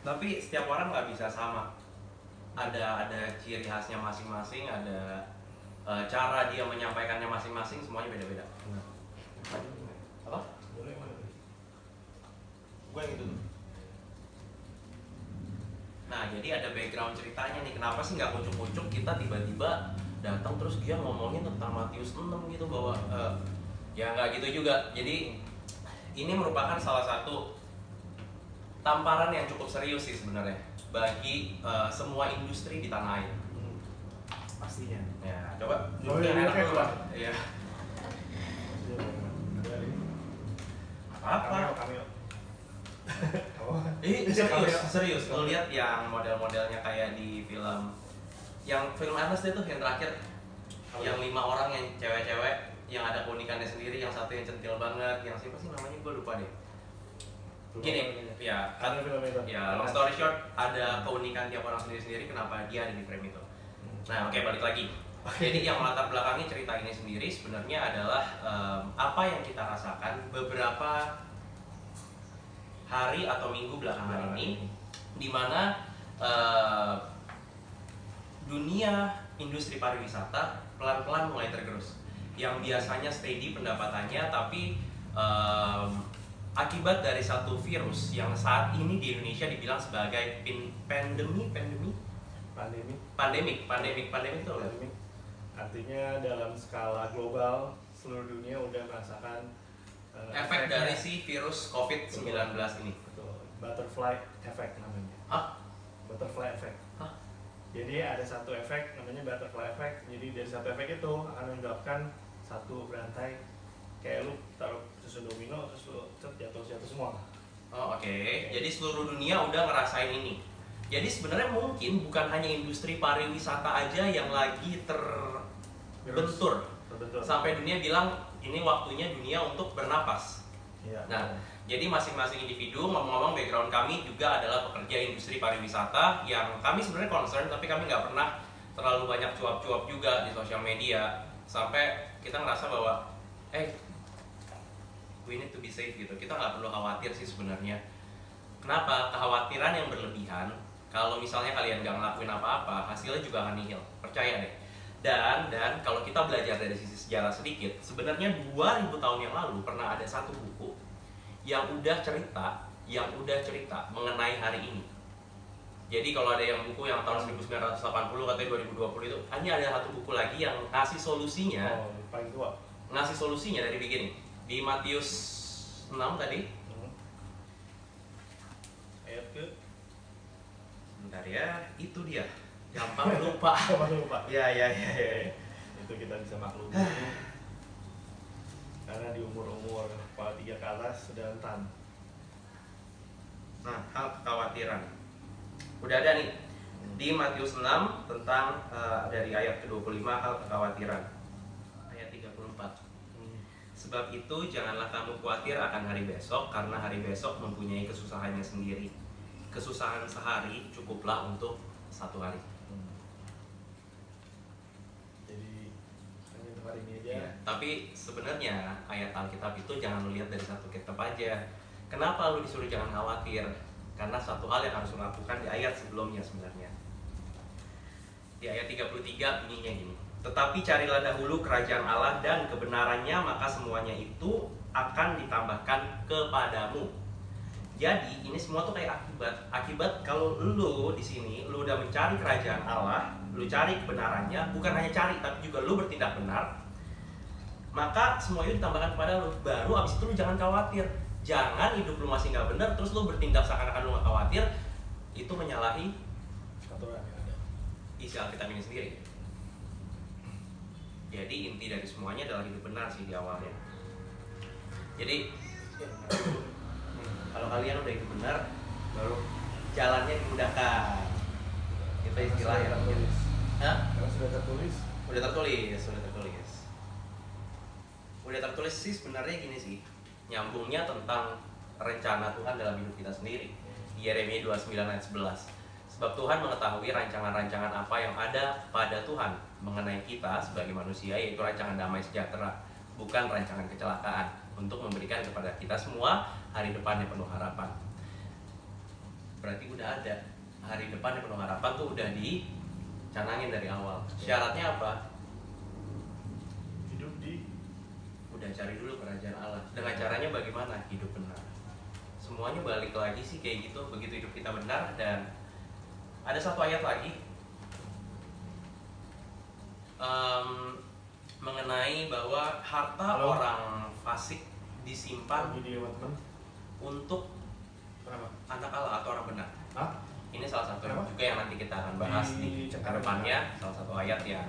Tapi setiap orang nggak bisa sama. Ada ciri khasnya masing-masing, ada cara dia menyampaikannya masing-masing, semuanya beda-beda. Apa? Gue yang itu tuh. Nah, jadi ada background ceritanya nih. Kenapa sih nggak kucuk-kucuk kita tiba-tiba datang terus dia ngomongin tentang Matius 6 gitu bahwa ya nggak gitu juga. Jadi ini merupakan salah satu tamparan yang cukup serius sih sebenarnya bagi semua industri di tanah air. Pastinya. Ya, coba. Oh, iya, enak iya, dulu, Pak. Iya. Apa? Cameo. Serius. Lu lihat yang model-modelnya kayak di film Ernest itu yang terakhir, yang 5 orang yang cewek-cewek yang ada keunikannya sendiri, yang satu yang centil banget, yang siapa sih namanya gue lupa deh. Gini, ya, ada film itu. ya long story short, ada keunikan tiap orang sendiri-sendiri kenapa dia ada di frame itu. Nah, oke, balik lagi. Jadi yang melatar belakangi cerita ini sendiri sebenarnya adalah apa yang kita rasakan beberapa hari atau minggu belakangan ini, di mana dunia industri pariwisata pelan-pelan mulai tergerus. Yang biasanya steady pendapatannya, tapi akibat dari satu virus yang saat ini di Indonesia dibilang sebagai pandemi itu apa? Artinya dalam skala global seluruh dunia udah merasakan efek dari si virus COVID-19 ini. Betul. Butterfly effect namanya. Hah? Butterfly effect. Hah? Jadi ada satu efek namanya butterfly effect. Jadi dari satu efek itu akan menyebabkan satu berantai kayak lu taruh susun domino terus lu jatuh semua. Oh, oke. Jadi seluruh dunia udah ngerasain ini. Jadi sebenarnya mungkin bukan hanya industri pariwisata aja yang lagi terbentur. Sampai dunia bilang ini waktunya dunia untuk bernapas. Ya. Nah, jadi masing-masing individu, ngomong-ngomong background kami juga adalah pekerja industri pariwisata yang kami sebenarnya concern, tapi kami nggak pernah terlalu banyak cuap-cuap juga di sosial media sampai kita ngerasa bahwa we need to be safe gitu. Kita nggak perlu khawatir sih sebenarnya. Kenapa? Kekhawatiran yang berlebihan, kalau misalnya kalian nggak ngelakuin apa-apa, hasilnya juga akan nihil. Percaya deh. Dan kalau kita belajar dari sisi sejarah sedikit, sebenarnya 2000 tahun yang lalu pernah ada satu buku yang udah cerita mengenai hari ini. Jadi kalau ada yang buku yang tahun 1980 katanya 2020 itu, hanya ada satu buku lagi yang ngasih solusinya. Paling tua. Ngasih solusinya dari beginning. Di Matius 6 tadi. Ayat ke? Bentar ya, itu dia. Gampang lupa. Ya. Itu kita bisa maklumi. Karena di umur-umur kepala 3 ke atas sudah rentan. Nah, hal kekhawatiran. Udah ada nih di Matius 6 tentang dari ayat ke-25 hal kekhawatiran. Ayat 34. Sebab itu janganlah kamu khawatir akan hari besok, karena hari besok mempunyai kesusahannya sendiri. Kesusahan sehari cukuplah untuk satu hari. Jadi hanya untuk hari ini aja. Ya, tapi sebenarnya ayat Alkitab itu jangan lu lihat dari satu kitab aja. Kenapa lu disuruh jangan khawatir? Karena satu hal yang harus lu lakukan di ayat sebelumnya sebenarnya. Di ayat 33 bunyinya gini. Tetapi carilah dahulu kerajaan Allah dan kebenarannya, maka semuanya itu akan ditambahkan kepadamu. Jadi ini semua tuh kayak akibat kalau lu di sini lu udah mencari kerajaan Allah, lu cari kebenarannya, bukan hanya cari tapi juga lu bertindak benar, maka semua itu ditambahkan kepada lu. Baru abis itu lu jangan khawatir. Jangan hidup lu masih nggak benar terus lu bertindak seakan-akan lu nggak khawatir. Itu menyalahi aturan yang ada. isi Alkitab ini sendiri. Jadi inti dari semuanya adalah hidup benar sih di awalnya. Jadi kalau kalian udah hidup benar, baru jalannya dimudahkan. Itu istilahnya. Karena sudah tertulis. Udah tertulis sih sebenarnya gini sih. Nyambungnya tentang rencana Tuhan dalam hidup kita sendiri. Di Yeremia 29 ayat 11. Sebab Tuhan mengetahui rancangan-rancangan apa yang ada pada Tuhan mengenai kita sebagai manusia, yaitu rancangan damai sejahtera, bukan rancangan kecelakaan, untuk memberikan kepada kita semua hari depan yang penuh harapan. berarti udah ada hari depan yang penuh harapan tuh udah dicanangin dari awal. Syaratnya apa? Hidup di Udah cari dulu kerajaan Allah. Dengan caranya bagaimana? Hidup benar. Semuanya balik lagi sih kayak gitu. Begitu hidup kita benar. Dan ada satu ayat lagi mengenai bahwa harta orang fasik disimpan di teman. untuk Kenapa? anak Allah atau orang benar. Hah? Ini salah satu Kenapa? juga yang nanti kita akan bahas di depannya. Salah satu ayat yang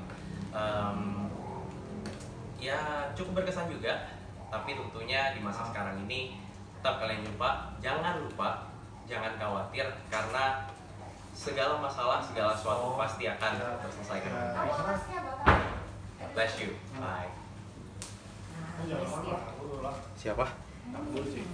ya cukup berkesan juga. Tapi tentunya di masa sekarang ini tetap kalian jangan lupa, jangan khawatir, karena segala masalah, segala sesuatu pasti akan terselesaikan. Bless you. Bye. Jangan lupa, aku dulu lah. Siapa? Aku sih.